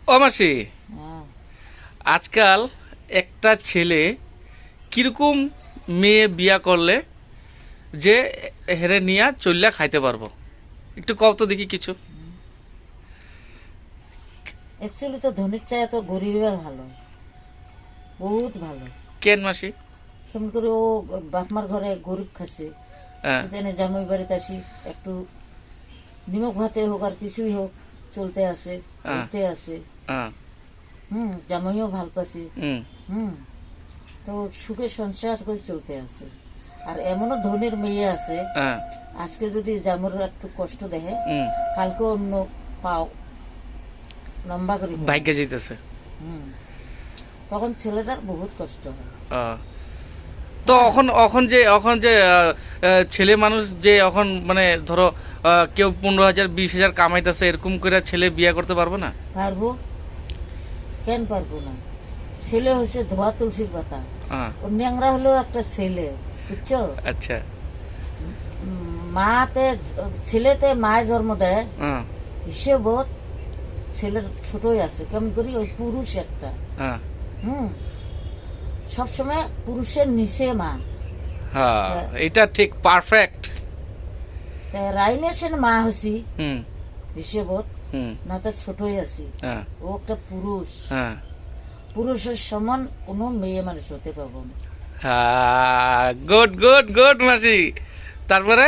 ও মাসি, হ্যাঁ। আজকাল একটা ছেলে কিরকম মেয়ে বিয়া করলে যে হেরে নিয়া চল্লা খাইতে পারবো, একটু কও তো দেখি কিছু। অ্যাকচুয়ালি তো ধনীর চায় তো গরিবই ভালো, বহুত ভালো। কেন মাসি? কেমন করে ও বাপমার ঘরে গরিব খাচ্ছে, হ্যাঁ, জেনে জামাই বাড়িতে আসি একটু নিমক ভাতে হোক আর কিছুই হোক চলতে আসে, হ্যাঁ। উঠতে আসে। হ্যাঁ। জামাইও ভাল পাচ্ছে। হুম। হুম তো সুখে সংসার করে চলতে আসে। আর এমনও ধনীর মেয়ে আছে, হ্যাঁ। আজকে যদি জামুর একটু কষ্ট দেখে, হুম। কালকে অন্য পাও লম্বা করে ফেলে। ভাগ্যে যেতেছে। হুম তখন ছেলেটার বহুত কষ্ট হয়। তো এখন যে ছেলে মানুষ যে এখন মানে ধরো কেউ 15,000 20,000 কামাইতেছে, এরকম করে ছেলে বিয়া করতে পারবো না? পারবো, কেন পারবো না? ছেলে হচ্ছে ধোয়া তুলসীর পাতা, হ্যাঁ। ওর ন্যাংরা হলেও একটা ছেলে, বুঝছো? আচ্ছা। মাতে ছেলেতে মায় জন্ম দেয় হ্যাঁ। হিসেবত ছেলের ছোটই আছে, কেমন করি ওই পুরুষ একটা। হ্যাঁ। হুম সবসময় পুরুষের নিচে মা। হ্যাঁ, এটা ঠিক পারফেক্ট। রাইনেছেন মা হসি হুম। হিসেবত, হুম। না তো ছোটই আছি। হ্যাঁ। ও একটা পুরুষ, হ্যাঁ। পুরুষের সমান কোনো মেয়ে মানুষ হতে পারবো না। হ্যাঁ, গুড গুড গুড মাসি। তারপরে